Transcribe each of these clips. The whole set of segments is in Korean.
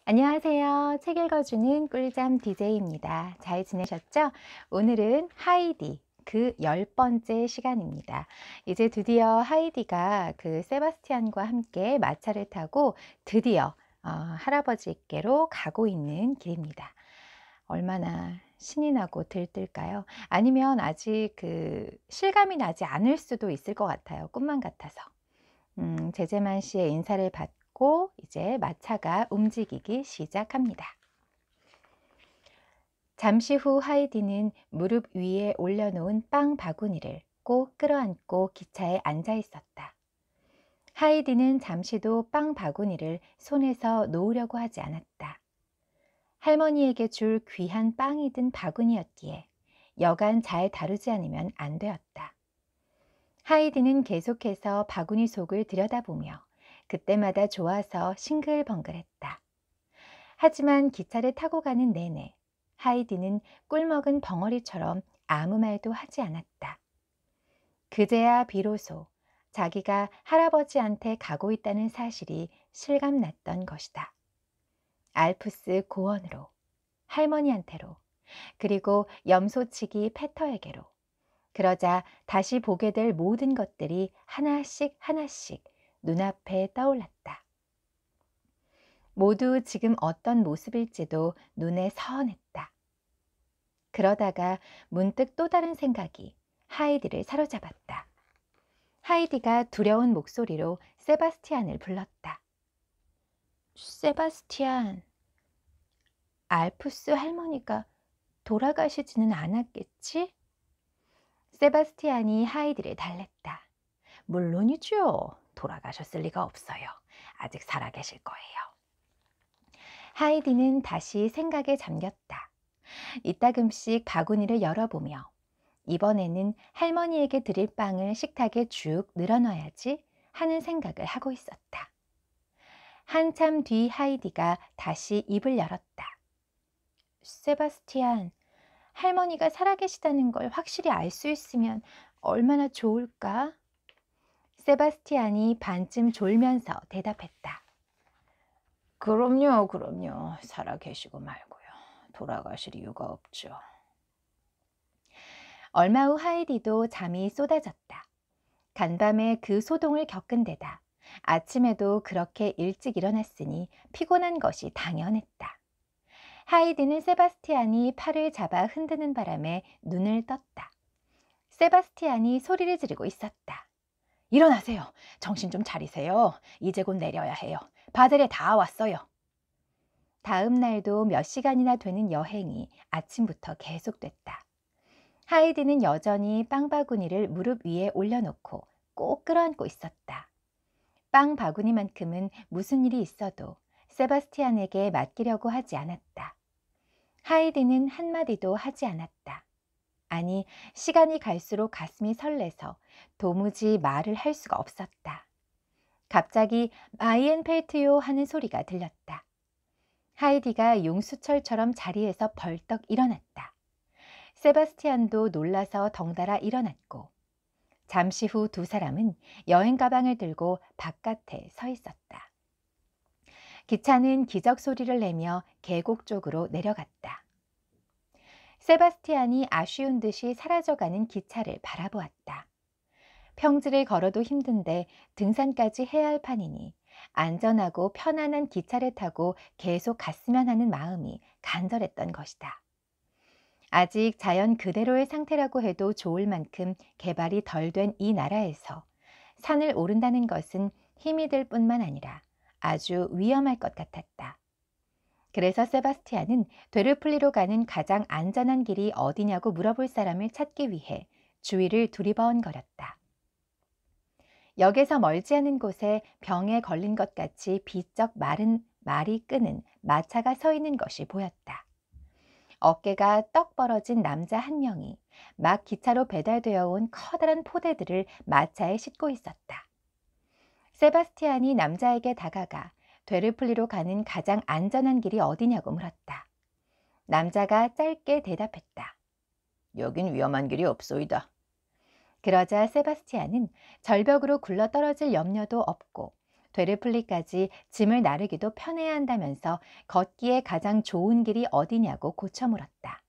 안녕하세요. 책 읽어주는 꿀잠 DJ입니다. 잘 지내셨죠? 오늘은 하이디 그 10번째 시간입니다. 이제 드디어 하이디가 그 세바스티안과 함께 마차를 타고 드디어 할아버지께로 가고 있는 길입니다. 얼마나 신이 나고 들뜰까요? 아니면 아직 그 실감이 나지 않을 수도 있을 것 같아요. 꿈만 같아서. 제재만 씨의 인사를 받고 이제 마차가 움직이기 시작합니다. 잠시 후 하이디는 무릎 위에 올려놓은 빵 바구니를 꼭 끌어안고 기차에 앉아 있었다. 하이디는 잠시도 빵 바구니를 손에서 놓으려고 하지 않았다. 할머니에게 줄 귀한 빵이 든 바구니였기에 여간 잘 다루지 않으면 안 되었다. 하이디는 계속해서 바구니 속을 들여다보며 그때마다 좋아서 싱글벙글했다. 하지만 기차를 타고 가는 내내 하이디는 꿀먹은 벙어리처럼 아무 말도 하지 않았다. 그제야 비로소 자기가 할아버지한테 가고 있다는 사실이 실감났던 것이다. 알프스 고원으로, 할머니한테로, 그리고 염소치기 패터에게로. 그러자 다시 보게 될 모든 것들이 하나씩 하나씩 눈앞에 떠올랐다. 모두 지금 어떤 모습일지도 눈에 선했다. 그러다가 문득 또 다른 생각이 하이디를 사로잡았다. 하이디가 두려운 목소리로 세바스티안을 불렀다. 세바스티안, 알프스 할머니가 돌아가시지는 않았겠지? 세바스티안이 하이디를 달랬다. 물론이죠. 돌아가셨을 리가 없어요. 아직 살아계실 거예요. 하이디는 다시 생각에 잠겼다. 이따금씩 바구니를 열어보며 이번에는 할머니에게 드릴 빵을 식탁에 쭉 늘어놔야지 하는 생각을 하고 있었다. 한참 뒤 하이디가 다시 입을 열었다. 세바스티안, 할머니가 살아계시다는 걸 확실히 알 수 있으면 얼마나 좋을까? 세바스티안이 반쯤 졸면서 대답했다. 그럼요, 그럼요. 살아계시고 말고요. 돌아가실 이유가 없죠. 얼마 후 하이디도 잠이 쏟아졌다. 간밤에 그 소동을 겪은 데다 아침에도 그렇게 일찍 일어났으니 피곤한 것이 당연했다. 하이디는 세바스티안이 팔을 잡아 흔드는 바람에 눈을 떴다. 세바스티안이 소리를 지르고 있었다. 일어나세요. 정신 좀 차리세요. 이제 곧 내려야 해요. 바젤에 다 왔어요. 다음 날도 몇 시간이나 되는 여행이 아침부터 계속됐다. 하이디는 여전히 빵 바구니를 무릎 위에 올려놓고 꼭 끌어안고 있었다. 빵 바구니만큼은 무슨 일이 있어도 세바스티안에게 맡기려고 하지 않았다. 하이디는 한마디도 하지 않았다. 아니, 시간이 갈수록 가슴이 설레서 도무지 말을 할 수가 없었다. 갑자기 마이엔펠트요 하는 소리가 들렸다. 하이디가 용수철처럼 자리에서 벌떡 일어났다. 세바스티안도 놀라서 덩달아 일어났고 잠시 후 두 사람은 여행 가방을 들고 바깥에 서 있었다. 기차는 기적 소리를 내며 계곡 쪽으로 내려갔다. 세바스티안이 아쉬운 듯이 사라져가는 기차를 바라보았다. 평지를 걸어도 힘든데 등산까지 해야 할 판이니 안전하고 편안한 기차를 타고 계속 갔으면 하는 마음이 간절했던 것이다. 아직 자연 그대로의 상태라고 해도 좋을 만큼 개발이 덜 된 이 나라에서 산을 오른다는 것은 힘이 들 뿐만 아니라 아주 위험할 것 같았다. 그래서 세바스티안은 되르플리로 가는 가장 안전한 길이 어디냐고 물어볼 사람을 찾기 위해 주위를 두리번거렸다. 역에서 멀지 않은 곳에 병에 걸린 것 같이 비쩍 마른 말이 끄는 마차가 서 있는 것이 보였다. 어깨가 떡 벌어진 남자 한 명이 막 기차로 배달되어 온 커다란 포대들을 마차에 싣고 있었다. 세바스티안이 남자에게 다가가 되르플리로 가는 가장 안전한 길이 어디냐고 물었다. 남자가 짧게 대답했다. 여긴 위험한 길이 없소이다. 그러자 세바스티안은 절벽으로 굴러떨어질 염려도 없고 되르플리까지 짐을 나르기도 편해야 한다면서 걷기에 가장 좋은 길이 어디냐고 고쳐 물었다.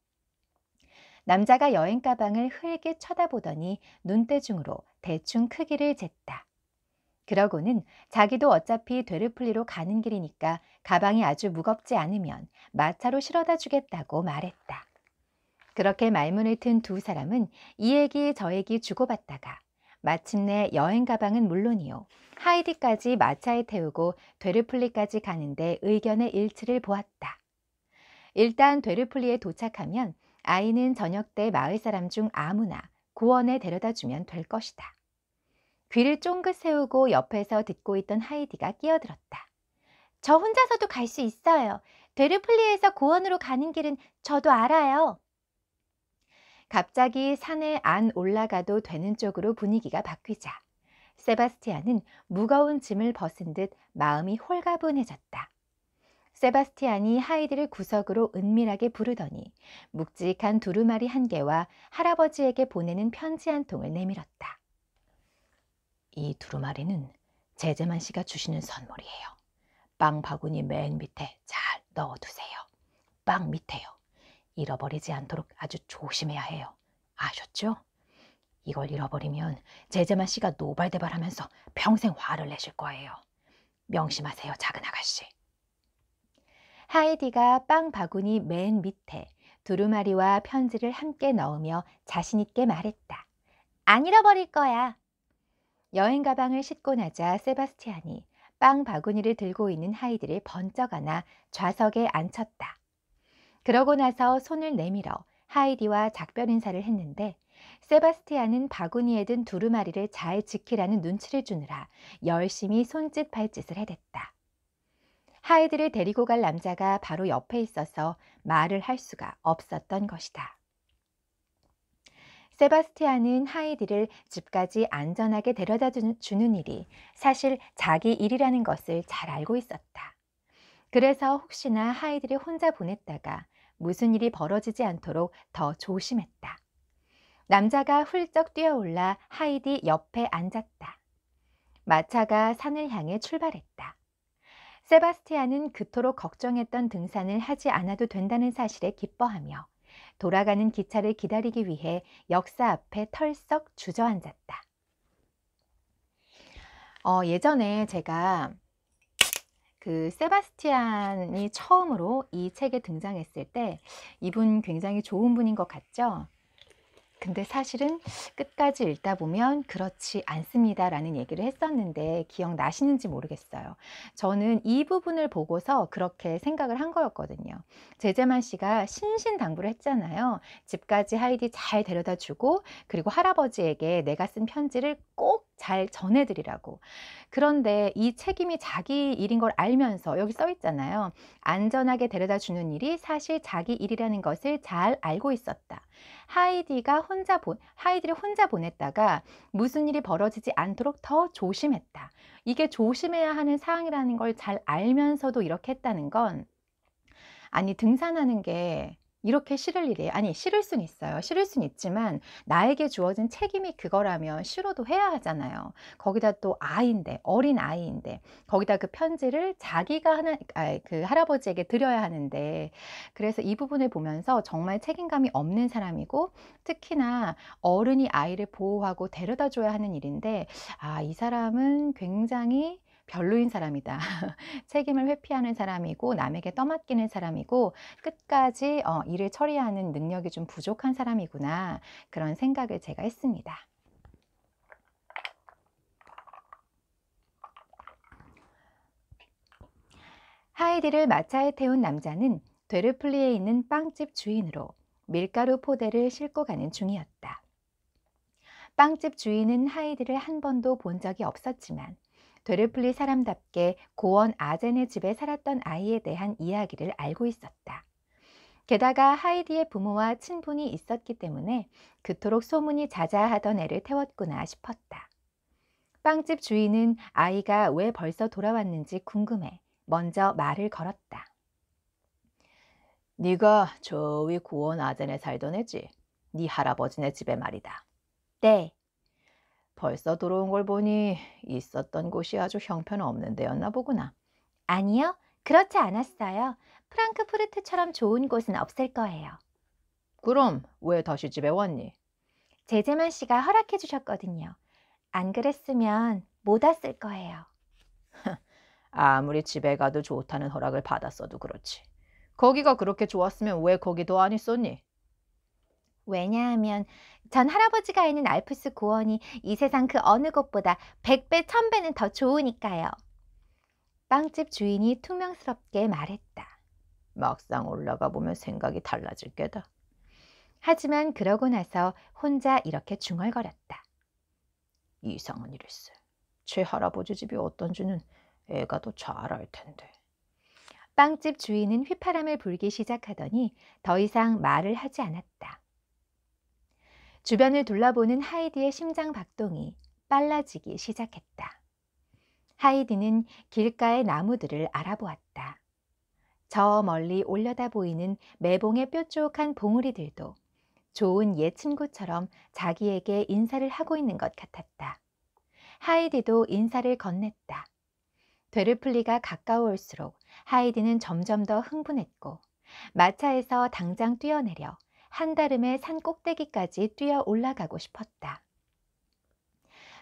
남자가 여행 가방을 흘게 쳐다보더니 눈대중으로 대충 크기를 쟀다. 그러고는 자기도 어차피 되르플리로 가는 길이니까 가방이 아주 무겁지 않으면 마차로 실어다 주겠다고 말했다. 그렇게 말문을 튼 두 사람은 이 얘기 저 얘기 주고받다가 마침내 여행 가방은 물론이요, 하이디까지 마차에 태우고 되르플리까지 가는데 의견의 일치를 보았다. 일단 되르플리에 도착하면 아이는 저녁 때 마을 사람 중 아무나 고원에 데려다 주면 될 것이다. 귀를 쫑긋 세우고 옆에서 듣고 있던 하이디가 끼어들었다. 저 혼자서도 갈 수 있어요. 되르플리에서 고원으로 가는 길은 저도 알아요. 갑자기 산에 안 올라가도 되는 쪽으로 분위기가 바뀌자 세바스티안은 무거운 짐을 벗은 듯 마음이 홀가분해졌다. 세바스티안이 하이디를 구석으로 은밀하게 부르더니 묵직한 두루마리 한 개와 할아버지에게 보내는 편지 한 통을 내밀었다. 이 두루마리는 제재만 씨가 주시는 선물이에요. 빵 바구니 맨 밑에 잘 넣어두세요. 빵 밑에요. 잃어버리지 않도록 아주 조심해야 해요. 아셨죠? 이걸 잃어버리면 제재만 씨가 노발대발하면서 평생 화를 내실 거예요. 명심하세요, 작은 아가씨. 하이디가 빵 바구니 맨 밑에 두루마리와 편지를 함께 넣으며 자신 있게 말했다. 안 잃어버릴 거야. 여행 가방을 싣고 나자 세바스티안이 빵 바구니를 들고 있는 하이디를 번쩍 안아 좌석에 앉혔다. 그러고 나서 손을 내밀어 하이디와 작별 인사를 했는데 세바스티안은 바구니에 든 두루마리를 잘 지키라는 눈치를 주느라 열심히 손짓 발짓을 해댔다. 하이디를 데리고 갈 남자가 바로 옆에 있어서 말을 할 수가 없었던 것이다. 세바스티안은 하이디를 집까지 안전하게 데려다 주는 일이 사실 자기 일이라는 것을 잘 알고 있었다. 그래서 혹시나 하이디를 혼자 보냈다가 무슨 일이 벌어지지 않도록 더 조심했다. 남자가 훌쩍 뛰어올라 하이디 옆에 앉았다. 마차가 산을 향해 출발했다. 세바스티안은 그토록 걱정했던 등산을 하지 않아도 된다는 사실에 기뻐하며 돌아가는 기차를 기다리기 위해 역사 앞에 털썩 주저앉았다. 예전에 제가 그 세바스티안이 처음으로 이 책에 등장했을 때 이분 굉장히 좋은 분인 것 같죠? 근데 사실은 끝까지 읽다 보면 그렇지 않습니다라는 얘기를 했었는데 기억나시는지 모르겠어요. 저는 이 부분을 보고서 그렇게 생각을 한 거였거든요. 제재만 씨가 신신당부를 했잖아요. 집까지 하이디 잘 데려다 주고 그리고 할아버지에게 내가 쓴 편지를 꼭 잘 전해드리라고. 그런데 이 책임이 자기 일인 걸 알면서 여기 써 있잖아요. 안전하게 데려다 주는 일이 사실 자기 일이라는 것을 잘 알고 있었다. 하이디를 혼자 보냈다가 무슨 일이 벌어지지 않도록 더 조심했다. 이게 조심해야 하는 사항이라는 걸 잘 알면서도 이렇게 했다는 건, 아니 등산하는 게 이렇게 싫을 일이에요. 아니 싫을 순 있어요. 싫을 순 있지만 나에게 주어진 책임이 그거라면 싫어도 해야 하잖아요. 거기다 또 아이인데, 어린 아이인데 거기다 그 편지를 자기가 그 할아버지에게 드려야 하는데, 그래서 이 부분을 보면서 정말 책임감이 없는 사람이고 특히나 어른이 아이를 보호하고 데려다 줘야 하는 일인데, 이 사람은 굉장히 별로인 사람이다. 책임을 회피하는 사람이고 남에게 떠맡기는 사람이고 끝까지 일을 처리하는 능력이 좀 부족한 사람이구나, 그런 생각을 제가 했습니다. 하이디를 마차에 태운 남자는 되르플리에 있는 빵집 주인으로 밀가루 포대를 싣고 가는 중이었다. 빵집 주인은 하이디를 한 번도 본 적이 없었지만 되르플리 사람답게 고원 아젠의 집에 살았던 아이에 대한 이야기를 알고 있었다. 게다가 하이디의 부모와 친분이 있었기 때문에 그토록 소문이 자자하던 애를 태웠구나 싶었다. 빵집 주인은 아이가 왜 벌써 돌아왔는지 궁금해 먼저 말을 걸었다. 네가 저 위 고원 아젠에 살던 애지? 네 할아버지네 집에 말이다. 네. 벌써 들어온 걸 보니 있었던 곳이 아주 형편없는 데였나 보구나. 아니요, 그렇지 않았어요. 프랑크푸르트처럼 좋은 곳은 없을 거예요. 그럼 왜 다시 집에 왔니? 제재만 씨가 허락해 주셨거든요. 안 그랬으면 못 왔을 거예요. 아무리 집에 가도 좋다는 허락을 받았어도 그렇지. 거기가 그렇게 좋았으면 왜 거기도 안 있었니? 왜냐하면 전 할아버지가 있는 알프스 고원이 이 세상 그 어느 곳보다 100배, 1000배는 더 좋으니까요. 빵집 주인이 퉁명스럽게 말했다. 막상 올라가 보면 생각이 달라질 게다. 하지만 그러고 나서 혼자 이렇게 중얼거렸다. 이상한 일일세. 제 할아버지 집이 어떤지는 애가 더 잘 알 텐데. 빵집 주인은 휘파람을 불기 시작하더니 더 이상 말을 하지 않았다. 주변을 둘러보는 하이디의 심장 박동이 빨라지기 시작했다. 하이디는 길가의 나무들을 알아보았다. 저 멀리 올려다 보이는 매봉의 뾰족한 봉우리들도 좋은 옛 친구처럼 자기에게 인사를 하고 있는 것 같았다. 하이디도 인사를 건넸다. 되르플리가 가까워올수록 하이디는 점점 더 흥분했고 마차에서 당장 뛰어내려 한다름의 산 꼭대기까지 뛰어 올라가고 싶었다.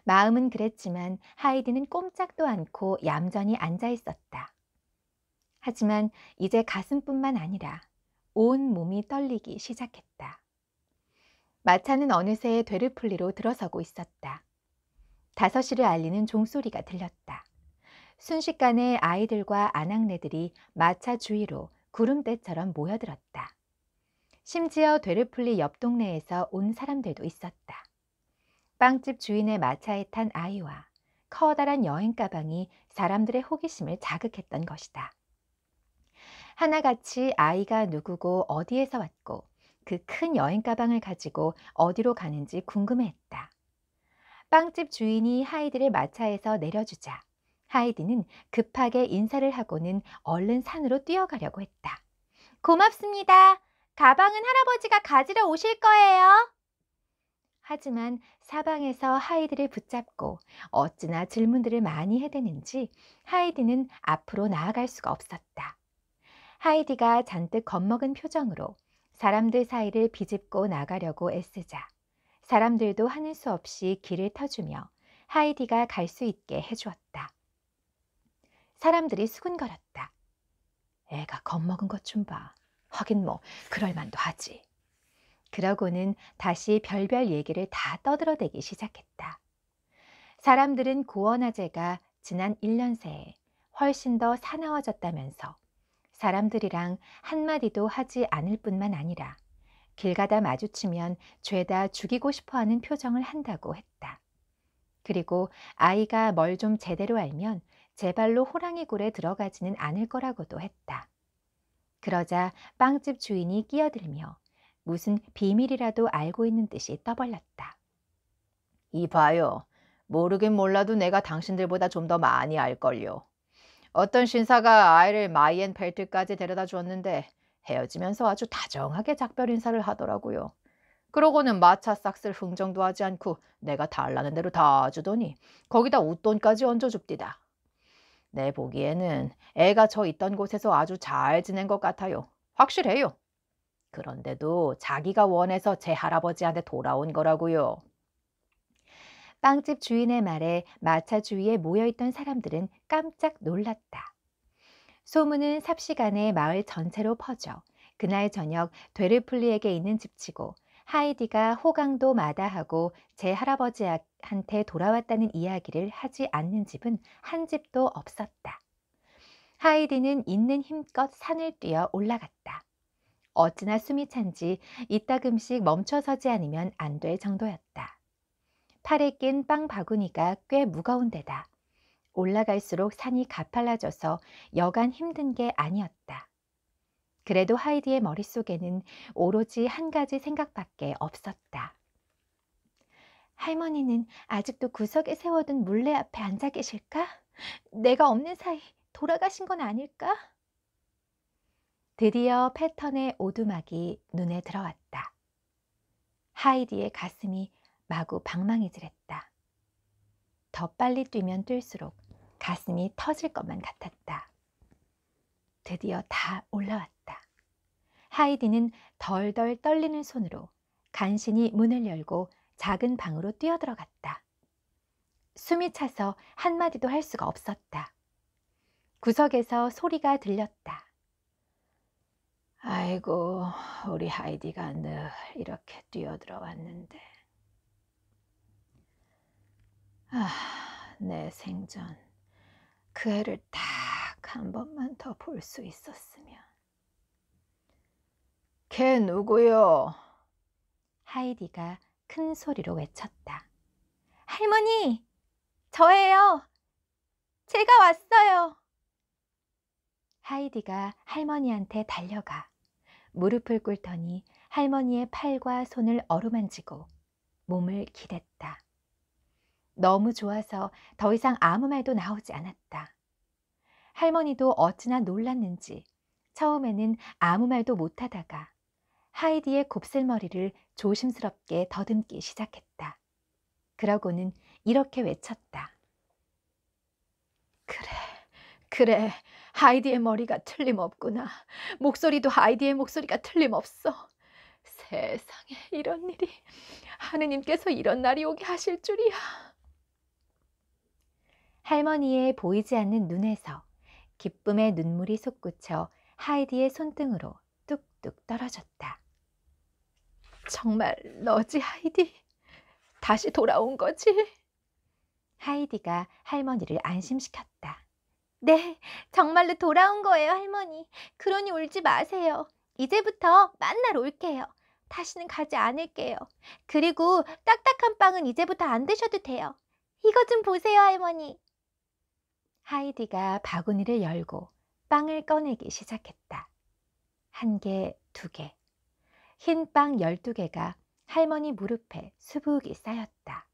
마음은 그랬지만 하이디는 꼼짝도 않고 얌전히 앉아 있었다. 하지만 이제 가슴뿐만 아니라 온 몸이 떨리기 시작했다. 마차는 어느새 되르플리로 들어서고 있었다. 5시를 알리는 종소리가 들렸다. 순식간에 아이들과 아낙네들이 마차 주위로 구름대처럼 모여들었다. 심지어 되르플리 옆 동네에서 온 사람들도 있었다. 빵집 주인의 마차에 탄 아이와 커다란 여행 가방이 사람들의 호기심을 자극했던 것이다. 하나같이 아이가 누구고 어디에서 왔고 그 큰 여행 가방을 가지고 어디로 가는지 궁금해했다. 빵집 주인이 하이디를 마차에서 내려주자 하이디는 급하게 인사를 하고는 얼른 산으로 뛰어가려고 했다. 고맙습니다. 가방은 할아버지가 가지러 오실 거예요. 하지만 사방에서 하이디를 붙잡고 어찌나 질문들을 많이 해대는지 하이디는 앞으로 나아갈 수가 없었다. 하이디가 잔뜩 겁먹은 표정으로 사람들 사이를 비집고 나가려고 애쓰자 사람들도 하는 수 없이 길을 터주며 하이디가 갈 수 있게 해주었다. 사람들이 수군거렸다. 애가 겁먹은 것 좀 봐. 하긴 뭐 그럴 만도 하지. 그러고는 다시 별별 얘기를 다 떠들어대기 시작했다. 사람들은 고원아재가 지난 1년 새에 훨씬 더 사나워졌다면서 사람들이랑 한마디도 하지 않을 뿐만 아니라 길 가다 마주치면 죄다 죽이고 싶어하는 표정을 한다고 했다. 그리고 아이가 뭘 좀 제대로 알면 제발로 호랑이 굴에 들어가지는 않을 거라고도 했다. 그러자 빵집 주인이 끼어들며 무슨 비밀이라도 알고 있는 듯이 떠벌렸다. 이봐요. 모르긴 몰라도 내가 당신들보다 좀 더 많이 알걸요. 어떤 신사가 아이를 마이엔펠트까지 데려다 주었는데 헤어지면서 아주 다정하게 작별 인사를 하더라고요. 그러고는 마차 싹쓸 흥정도 하지 않고 내가 달라는 대로 다 주더니 거기다 웃돈까지 얹어줍디다. 내 보기에는 애가 저 있던 곳에서 아주 잘 지낸 것 같아요. 확실해요. 그런데도 자기가 원해서 제 할아버지한테 돌아온 거라고요. 빵집 주인의 말에 마차 주위에 모여있던 사람들은 깜짝 놀랐다. 소문은 삽시간에 마을 전체로 퍼져 그날 저녁 되르플리에게 있는 집치고 하이디가 호강도 마다하고 제 할아버지한테 돌아왔다는 이야기를 하지 않는 집은 한 집도 없었다. 하이디는 있는 힘껏 산을 뛰어 올라갔다. 어찌나 숨이 찬지 이따금씩 멈춰서지 않으면 안 될 정도였다. 팔에 낀 빵 바구니가 꽤 무거운 데다 올라갈수록 산이 가팔라져서 여간 힘든 게 아니었다. 그래도 하이디의 머릿속에는 오로지 한 가지 생각밖에 없었다. 할머니는 아직도 구석에 세워둔 물레 앞에 앉아 계실까? 내가 없는 사이 돌아가신 건 아닐까? 드디어 패턴의 오두막이 눈에 들어왔다. 하이디의 가슴이 마구 방망이질했다. 더 빨리 뛰면 뛸수록 가슴이 터질 것만 같았다. 드디어 다 올라왔다. 하이디는 덜덜 떨리는 손으로 간신히 문을 열고 작은 방으로 뛰어들어갔다. 숨이 차서 한마디도 할 수가 없었다. 구석에서 소리가 들렸다. 아이고, 우리 하이디가 늘 이렇게 뛰어들어왔는데. 내 생전 그 애를 딱 한 번만 더 볼 수 있었으면. 걔 누구요? 하이디가 큰 소리로 외쳤다. 할머니, 저예요. 제가 왔어요. 하이디가 할머니한테 달려가 무릎을 꿇더니 할머니의 팔과 손을 어루만지고 몸을 기댔다. 너무 좋아서 더 이상 아무 말도 나오지 않았다. 할머니도 어찌나 놀랐는지 처음에는 아무 말도 못하다가 하이디의 곱슬머리를 조심스럽게 더듬기 시작했다. 그러고는 이렇게 외쳤다. 그래, 하이디의 머리가 틀림없구나. 목소리도 하이디의 목소리가 틀림없어. 세상에, 이런 일이, 하느님께서 이런 날이 오게 하실 줄이야. 할머니의 보이지 않는 눈에서 기쁨의 눈물이 솟구쳐 하이디의 손등으로 뚝뚝 떨어졌다. 정말 너지, 하이디? 다시 돌아온 거지? 하이디가 할머니를 안심시켰다. 네, 정말로 돌아온 거예요, 할머니. 그러니 울지 마세요. 이제부터 만날 올게요. 다시는 가지 않을게요. 그리고 딱딱한 빵은 이제부터 안 드셔도 돼요. 이거 좀 보세요, 할머니. 하이디가 바구니를 열고 빵을 꺼내기 시작했다. 1개, 2개. 흰 빵 12개가 할머니 무릎에 수북이 쌓였다.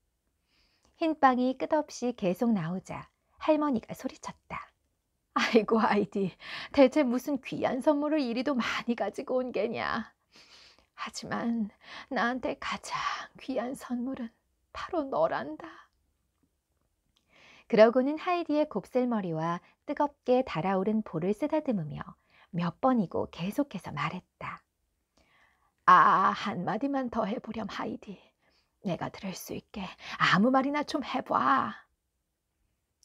흰 빵이 끝없이 계속 나오자 할머니가 소리쳤다. 아이고, 하이디, 대체 무슨 귀한 선물을 이리도 많이 가지고 온 게냐. 하지만 나한테 가장 귀한 선물은 바로 너란다. 그러고는 하이디의 곱슬머리와 뜨겁게 달아오른 볼을 쓰다듬으며 몇 번이고 계속해서 말했다. 한마디만 더 해보렴, 하이디. 내가 들을 수 있게 아무 말이나 좀 해봐.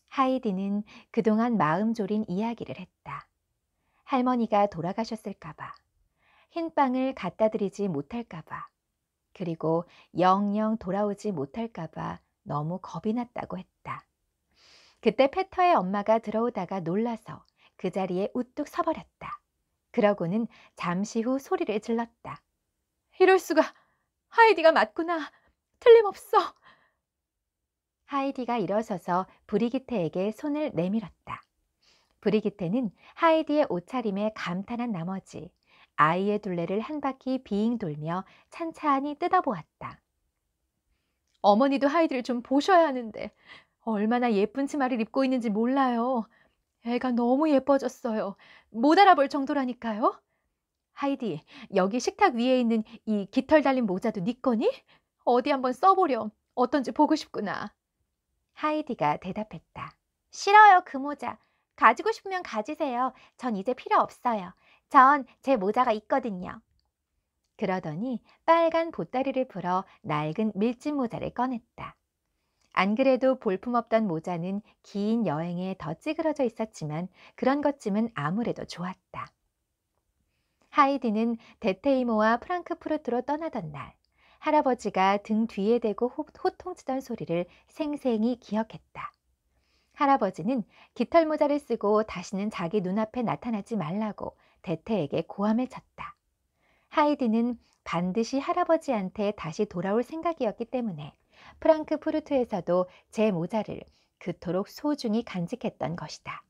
하이디는 그동안 마음 졸인 이야기를 했다. 할머니가 돌아가셨을까봐, 흰빵을 갖다 드리지 못할까봐, 그리고 영영 돌아오지 못할까봐 너무 겁이 났다고 했다. 그때 페터의 엄마가 들어오다가 놀라서 그 자리에 우뚝 서버렸다. 그러고는 잠시 후 소리를 질렀다. 이럴 수가! 하이디가 맞구나! 틀림없어! 하이디가 일어서서 브리기테에게 손을 내밀었다. 브리기테는 하이디의 옷차림에 감탄한 나머지 아이의 둘레를 한 바퀴 빙 돌며 찬찬히 뜯어보았다. 어머니도 하이디를 좀 보셔야 하는데 얼마나 예쁜 치마를 입고 있는지 몰라요. 애가 너무 예뻐졌어요. 못 알아볼 정도라니까요. 하이디, 여기 식탁 위에 있는 이 깃털 달린 모자도 네 거니? 어디 한번 써보렴. 어떤지 보고 싶구나. 하이디가 대답했다. 싫어요, 그 모자. 가지고 싶으면 가지세요. 전 이제 필요 없어요. 전 제 모자가 있거든요. 그러더니 빨간 보따리를 풀어 낡은 밀짚 모자를 꺼냈다. 안 그래도 볼품없던 모자는 긴 여행에 더 찌그러져 있었지만 그런 것쯤은 아무래도 좋았다. 하이디는 데테이모와 프랑크푸르트로 떠나던 날 할아버지가 등 뒤에 대고 호통치던 소리를 생생히 기억했다. 할아버지는 깃털 모자를 쓰고 다시는 자기 눈앞에 나타나지 말라고 데테에게 고함을 쳤다. 하이디는 반드시 할아버지한테 다시 돌아올 생각이었기 때문에 프랑크푸르트에서도 제 모자를 그토록 소중히 간직했던 것이다.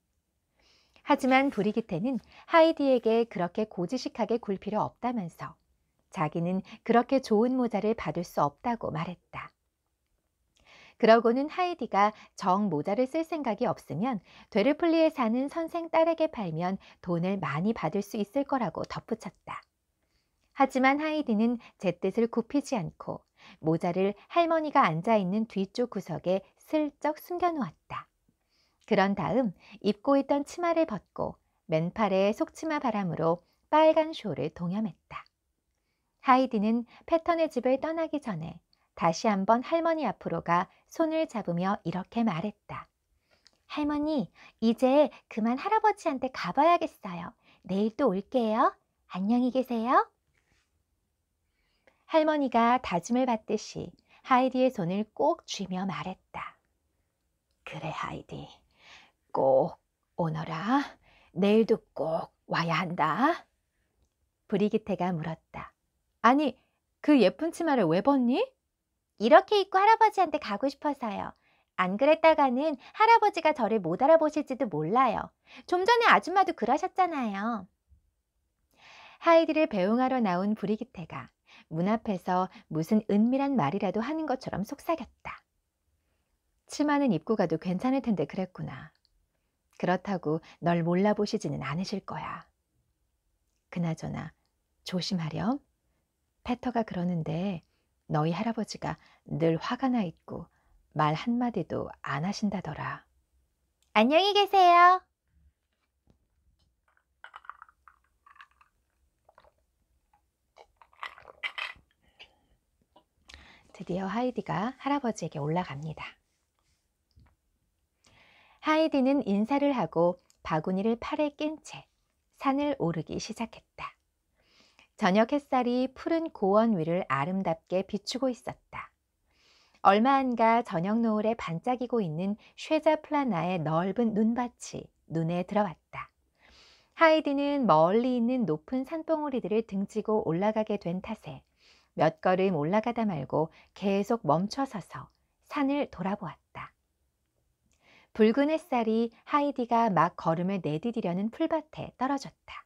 하지만 브리기테는 하이디에게 그렇게 고지식하게 굴 필요 없다면서 자기는 그렇게 좋은 모자를 받을 수 없다고 말했다. 그러고는 하이디가 정 모자를 쓸 생각이 없으면 되르플리에 사는 선생 딸에게 팔면 돈을 많이 받을 수 있을 거라고 덧붙였다. 하지만 하이디는 제 뜻을 굽히지 않고 모자를 할머니가 앉아있는 뒤쪽 구석에 슬쩍 숨겨놓았다. 그런 다음 입고 있던 치마를 벗고 맨팔에 속치마 바람으로 빨간 쇼를 동여맸다. 하이디는 패턴의 집을 떠나기 전에 다시 한번 할머니 앞으로 가 손을 잡으며 이렇게 말했다. 할머니, 이제 그만 할아버지한테 가봐야겠어요. 내일 또 올게요. 안녕히 계세요. 할머니가 다짐을 받듯이 하이디의 손을 꼭 쥐며 말했다. 그래, 하이디. 꼭 오너라. 내일도 꼭 와야 한다. 브리기테가 물었다. 아니, 그 예쁜 치마를 왜 벗니? 이렇게 입고 할아버지한테 가고 싶어서요. 안 그랬다가는 할아버지가 저를 못 알아보실지도 몰라요. 좀 전에 아줌마도 그러셨잖아요. 하이디를 배웅하러 나온 브리기테가 문 앞에서 무슨 은밀한 말이라도 하는 것처럼 속삭였다. 치마는 입고 가도 괜찮을 텐데 그랬구나. 그렇다고 널 몰라보시지는 않으실 거야. 그나저나 조심하렴. 페터가 그러는데 너희 할아버지가 늘 화가 나 있고 말 한마디도 안 하신다더라. 안녕히 계세요. 드디어 하이디가 할아버지에게 올라갑니다. 하이디는 인사를 하고 바구니를 팔에 낀 채 산을 오르기 시작했다. 저녁 햇살이 푸른 고원 위를 아름답게 비추고 있었다. 얼마 안 가 저녁 노을에 반짝이고 있는 쉐자 플라나의 넓은 눈밭이 눈에 들어왔다. 하이디는 멀리 있는 높은 산봉우리들을 등지고 올라가게 된 탓에 몇 걸음 올라가다 말고 계속 멈춰서서 산을 돌아보았다. 붉은 햇살이 하이디가 막 걸음을 내디디려는 풀밭에 떨어졌다.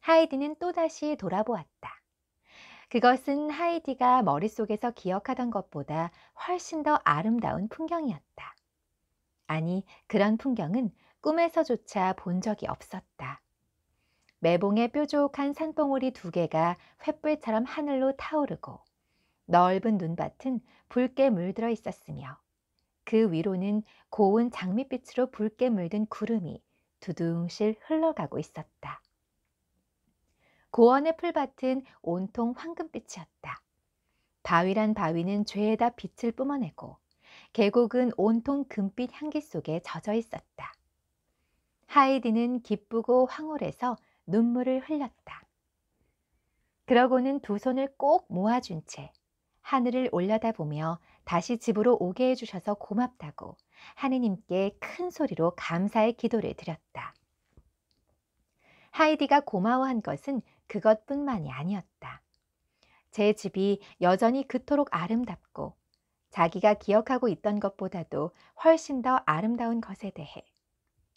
하이디는 또다시 돌아보았다. 그것은 하이디가 머릿속에서 기억하던 것보다 훨씬 더 아름다운 풍경이었다. 아니, 그런 풍경은 꿈에서조차 본 적이 없었다. 매봉에 뾰족한 산봉우리 2개가 횃불처럼 하늘로 타오르고 넓은 눈밭은 붉게 물들어 있었으며 그 위로는 고운 장밋빛으로 붉게 물든 구름이 두둥실 흘러가고 있었다. 고원의 풀밭은 온통 황금빛이었다. 바위란 바위는 죄에다 빛을 뿜어내고 계곡은 온통 금빛 향기 속에 젖어 있었다. 하이디는 기쁘고 황홀해서 눈물을 흘렸다. 그러고는 두 손을 꼭 모아준 채 하늘을 올려다보며 다시 집으로 오게 해주셔서 고맙다고 하느님께 큰 소리로 감사의 기도를 드렸다. 하이디가 고마워한 것은 그것뿐만이 아니었다. 제 집이 여전히 그토록 아름답고 자기가 기억하고 있던 것보다도 훨씬 더 아름다운 것에 대해,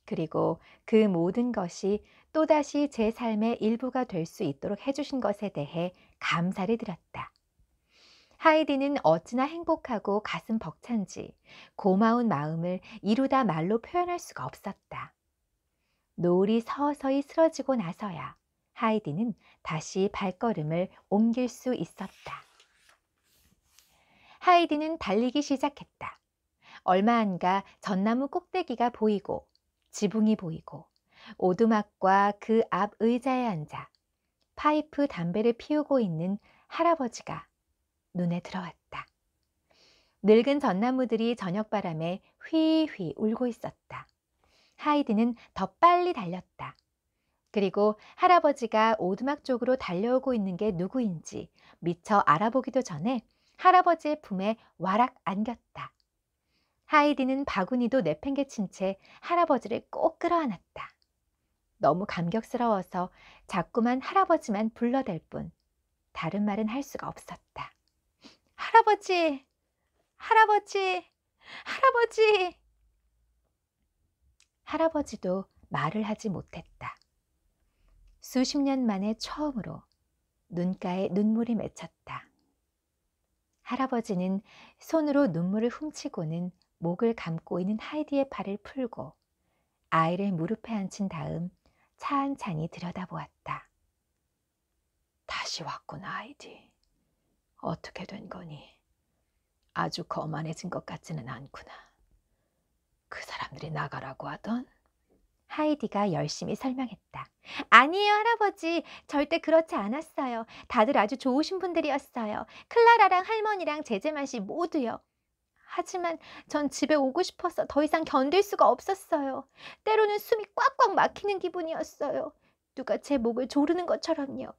그리고 그 모든 것이 또다시 제 삶의 일부가 될 수 있도록 해주신 것에 대해 감사를 드렸다. 하이디는 어찌나 행복하고 가슴 벅찬지 고마운 마음을 이루다 말로 표현할 수가 없었다. 노을이 서서히 쓰러지고 나서야 하이디는 다시 발걸음을 옮길 수 있었다. 하이디는 달리기 시작했다. 얼마 안 가 전나무 꼭대기가 보이고 지붕이 보이고 오두막과 그 앞 의자에 앉아 파이프 담배를 피우고 있는 할아버지가 눈에 들어왔다. 늙은 전나무들이 저녁바람에 휘휘 울고 있었다. 하이디는 더 빨리 달렸다. 그리고 할아버지가 오두막 쪽으로 달려오고 있는 게 누구인지 미처 알아보기도 전에 할아버지의 품에 와락 안겼다. 하이디는 바구니도 내팽개친 채 할아버지를 꼭 끌어안았다. 너무 감격스러워서 자꾸만 할아버지만 불러댈 뿐 다른 말은 할 수가 없었다. 할아버지! 할아버지! 할아버지! 할아버지도 말을 하지 못했다. 수십 년 만에 처음으로 눈가에 눈물이 맺혔다. 할아버지는 손으로 눈물을 훔치고는 목을 감고 있는 하이디의 팔을 풀고 아이를 무릎에 앉힌 다음 찬찬히 들여다보았다. 다시 왔구나, 하이디. 어떻게 된 거니? 아주 거만해진 것 같지는 않구나. 그 사람들이 나가라고 하던? 하이디가 열심히 설명했다. 아니에요, 할아버지. 절대 그렇지 않았어요. 다들 아주 좋으신 분들이었어요. 클라라랑 할머니랑 제제만 씨 모두요. 하지만 전 집에 오고 싶어서 더 이상 견딜 수가 없었어요. 때로는 숨이 꽉꽉 막히는 기분이었어요. 누가 제 목을 조르는 것처럼요.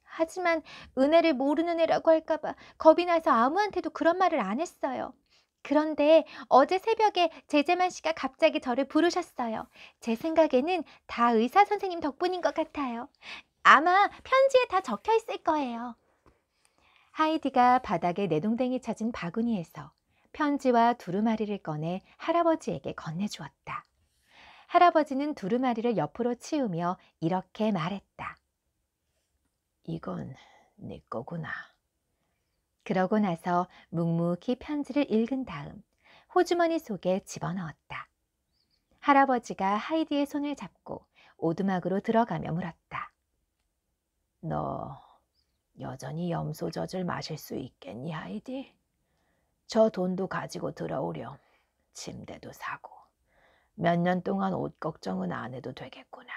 하지만 은혜를 모르는 애라고 할까봐 겁이 나서 아무한테도 그런 말을 안 했어요. 그런데 어제 새벽에 제재만 씨가 갑자기 저를 부르셨어요. 제 생각에는 다 의사 선생님 덕분인 것 같아요. 아마 편지에 다 적혀 있을 거예요. 하이디가 바닥에 내동댕이 찾은 바구니에서 편지와 두루마리를 꺼내 할아버지에게 건네주었다. 할아버지는 두루마리를 옆으로 치우며 이렇게 말했다. 이건 네 거구나. 그러고 나서 묵묵히 편지를 읽은 다음 호주머니 속에 집어넣었다. 할아버지가 하이디의 손을 잡고 오두막으로 들어가며 물었다. 너 여전히 염소젖을 마실 수 있겠니, 하이디? 저 돈도 가지고 들어오렴. 침대도 사고. 몇 년 동안 옷 걱정은 안 해도 되겠구나.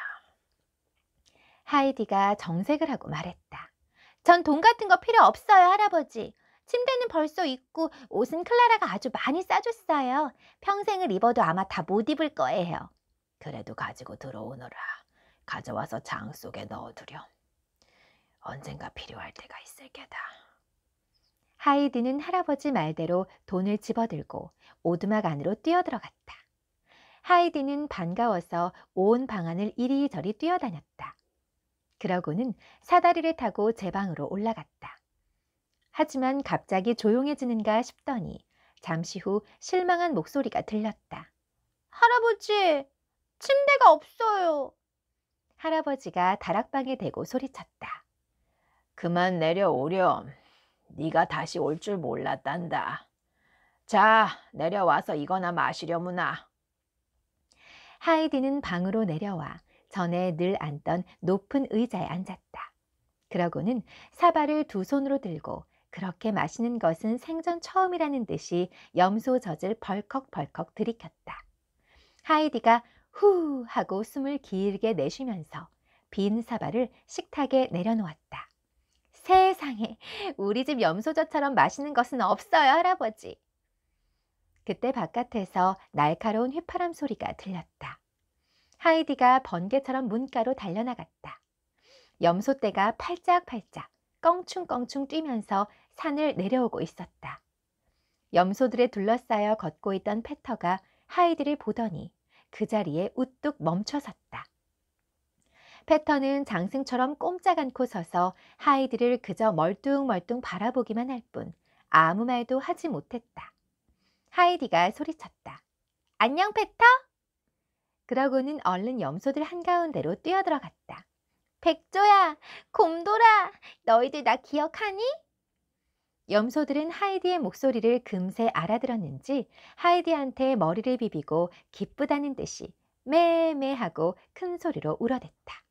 하이디가 정색을 하고 말했다. 전 돈 같은 거 필요 없어요, 할아버지. 침대는 벌써 있고 옷은 클라라가 아주 많이 싸줬어요. 평생을 입어도 아마 다 못 입을 거예요. 그래도 가지고 들어오너라. 가져와서 장 속에 넣어두렴. 언젠가 필요할 때가 있을 게다. 하이디는 할아버지 말대로 돈을 집어들고 오두막 안으로 뛰어들어갔다. 하이디는 반가워서 온 방 안을 이리저리 뛰어다녔다. 그러고는 사다리를 타고 제 방으로 올라갔다. 하지만 갑자기 조용해지는가 싶더니 잠시 후 실망한 목소리가 들렸다. 할아버지, 침대가 없어요. 할아버지가 다락방에 대고 소리쳤다. 그만 내려오렴. 네가 다시 올 줄 몰랐단다. 자, 내려와서 이거나 마시려무나. 하이디는 방으로 내려와 전에 늘 앉던 높은 의자에 앉았다. 그러고는 사발을 두 손으로 들고 그렇게 마시는 것은 생전 처음이라는 듯이 염소젖을 벌컥벌컥 들이켰다. 하이디가 후 하고 숨을 길게 내쉬면서 빈 사발을 식탁에 내려놓았다. 세상에, 우리 집 염소젖처럼 맛있는 것은 없어요, 할아버지. 그때 바깥에서 날카로운 휘파람 소리가 들렸다. 하이디가 번개처럼 문가로 달려나갔다. 염소떼가 팔짝팔짝 껑충껑충 뛰면서 산을 내려오고 있었다. 염소들에 둘러싸여 걷고 있던 패터가 하이디를 보더니 그 자리에 우뚝 멈춰섰다. 패터는 장승처럼 꼼짝 않고 서서 하이디를 그저 멀뚱멀뚱 바라보기만 할 뿐 아무 말도 하지 못했다. 하이디가 소리쳤다. 안녕, 패터? 그러고는 얼른 염소들 한가운데로 뛰어들어갔다. 백조야, 곰돌아, 너희들 나 기억하니? 염소들은 하이디의 목소리를 금세 알아들었는지 하이디한테 머리를 비비고 기쁘다는 듯이 매매하고 큰 소리로 울어댔다.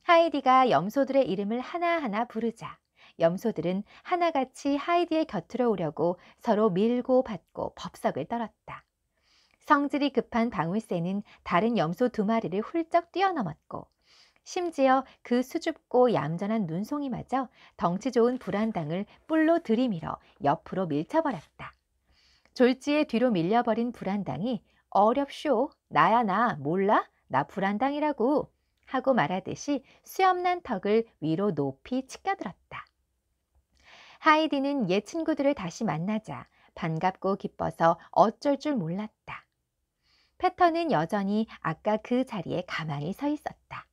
하이디가 염소들의 이름을 하나하나 부르자 염소들은 하나같이 하이디의 곁으로 오려고 서로 밀고 받고 법석을 떨었다. 성질이 급한 방울새는 다른 염소 두 마리를 훌쩍 뛰어넘었고 심지어 그 수줍고 얌전한 눈송이마저 덩치 좋은 불안당을 뿔로 들이밀어 옆으로 밀쳐버렸다. 졸지에 뒤로 밀려버린 불안당이 어렵쇼, 나야 나, 몰라? 나 불안당이라고 하고 말하듯이 수염난 턱을 위로 높이 치켜들었다. 하이디는 옛 친구들을 다시 만나자 반갑고 기뻐서 어쩔 줄 몰랐다. 패터는 여전히 아까 그 자리에 가만히 서 있었다.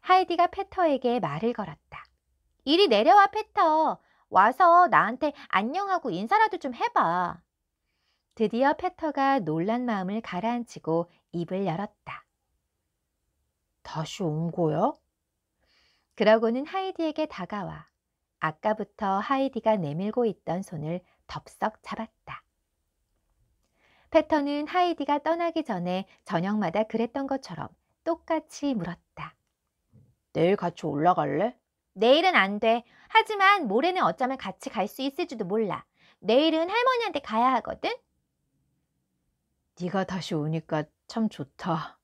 하이디가 패터에게 말을 걸었다. 이리 내려와, 패터. 와서 나한테 안녕하고 인사라도 좀 해봐. 드디어 패터가 놀란 마음을 가라앉히고 입을 열었다. 다시 온 거야? 그러고는 하이디에게 다가와 아까부터 하이디가 내밀고 있던 손을 덥석 잡았다. 패터는 하이디가 떠나기 전에 저녁마다 그랬던 것처럼 똑같이 물었다. 내일 같이 올라갈래? 내일은 안 돼. 하지만 모레는 어쩌면 같이 갈 수 있을지도 몰라. 내일은 할머니한테 가야 하거든. 네가 다시 오니까 참 좋다.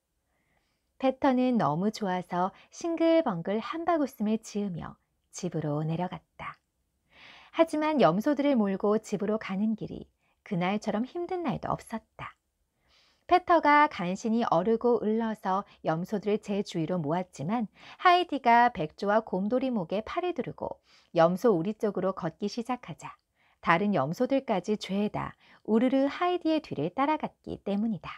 페터는 너무 좋아서 싱글벙글 한바구음을 지으며 집으로 내려갔다. 하지만 염소들을 몰고 집으로 가는 길이 그날처럼 힘든 날도 없었다. 페터가 간신히 어르고 을러서 염소들을 제 주위로 모았지만 하이디가 백조와 곰돌이 목에 팔을 두르고 염소 우리 쪽으로 걷기 시작하자 다른 염소들까지 죄다 우르르 하이디의 뒤를 따라갔기 때문이다.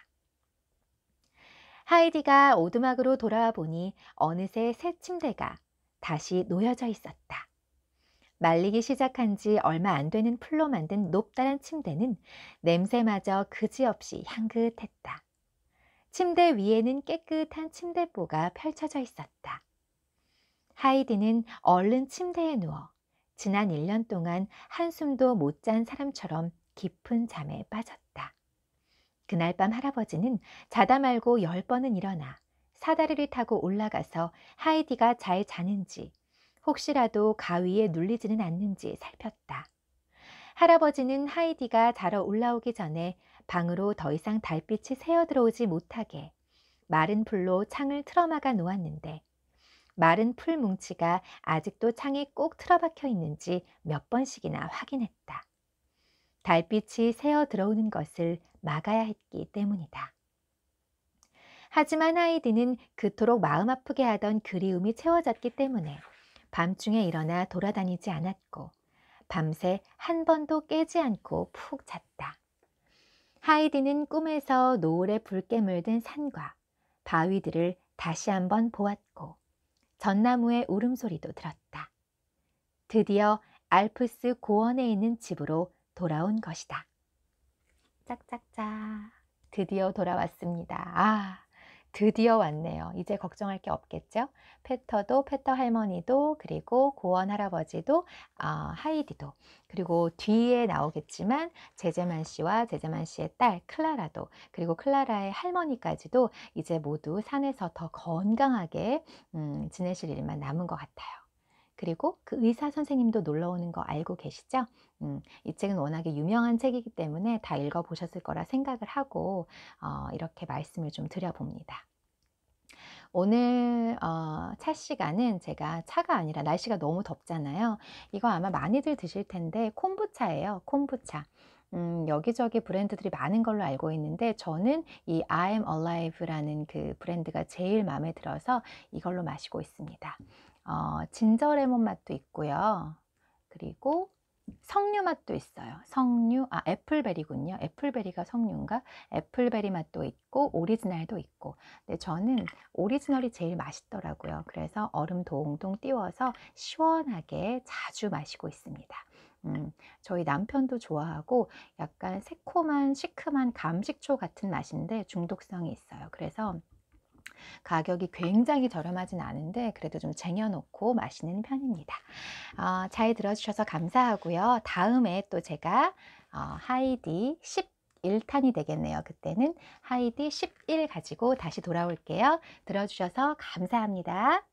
하이디가 오두막으로 돌아와 보니 어느새 새 침대가 다시 놓여져 있었다. 말리기 시작한 지 얼마 안 되는 풀로 만든 높다란 침대는 냄새마저 그지없이 향긋했다. 침대 위에는 깨끗한 침대보가 펼쳐져 있었다. 하이디는 얼른 침대에 누워 지난 1년 동안 한숨도 못 잔 사람처럼 깊은 잠에 빠졌다. 그날 밤 할아버지는 자다 말고 10번은 일어나 사다리를 타고 올라가서 하이디가 잘 자는지 혹시라도 가위에 눌리지는 않는지 살폈다. 할아버지는 하이디가 자러 올라오기 전에 방으로 더 이상 달빛이 새어 들어오지 못하게 마른 풀로 창을 틀어막아 놓았는데 마른 풀 뭉치가 아직도 창에 꼭 틀어박혀 있는지 몇 번씩이나 확인했다. 달빛이 새어 들어오는 것을 막아야 했기 때문이다. 하지만 하이디는 그토록 마음 아프게 하던 그리움이 채워졌기 때문에 밤중에 일어나 돌아다니지 않았고 밤새 한 번도 깨지 않고 푹 잤다. 하이디는 꿈에서 노을에 붉게 물든 산과 바위들을 다시 한번 보았고 전나무의 울음소리도 들었다. 드디어 알프스 고원에 있는 집으로 돌아온 것이다. 짝짝짝. 드디어 돌아왔습니다. 드디어 왔네요. 이제 걱정할 게 없겠죠? 페터도, 페터 할머니도, 그리고 고원 할아버지도, 하이디도, 그리고 뒤에 나오겠지만 제제만 씨와 제제만 씨의 딸 클라라도, 그리고 클라라의 할머니까지도 이제 모두 산에서 더 건강하게 지내실 일만 남은 것 같아요. 그리고 그 의사 선생님도 놀러 오는 거 알고 계시죠? 이 책은 워낙에 유명한 책이기 때문에 다 읽어보셨을 거라 생각을 하고 이렇게 말씀을 좀 드려봅니다. 오늘 차 시간은 제가 차가 아니라 날씨가 너무 덥잖아요. 이거 아마 많이들 드실 텐데 콤부차예요. 콤부차. 여기저기 브랜드들이 많은 걸로 알고 있는데 저는 이 I am alive라는 그 브랜드가 제일 마음에 들어서 이걸로 마시고 있습니다. 진저 레몬 맛도 있고요. 그리고 석류 맛도 있어요. 석류, 애플베리군요. 애플베리가 석류인가? 애플베리 맛도 있고 오리지널도 있고. 근데 저는 오리지널이 제일 맛있더라고요. 그래서 얼음 동동 띄워서 시원하게 자주 마시고 있습니다. 저희 남편도 좋아하고 약간 새콤한 시큼한 감식초 같은 맛인데 중독성이 있어요. 그래서 가격이 굉장히 저렴하진 않은데 그래도 좀 쟁여놓고 마시는 편입니다. 잘 들어주셔서 감사하고요. 다음에 또 제가 하이디 11탄이 되겠네요. 그때는 하이디 11 가지고 다시 돌아올게요. 들어주셔서 감사합니다.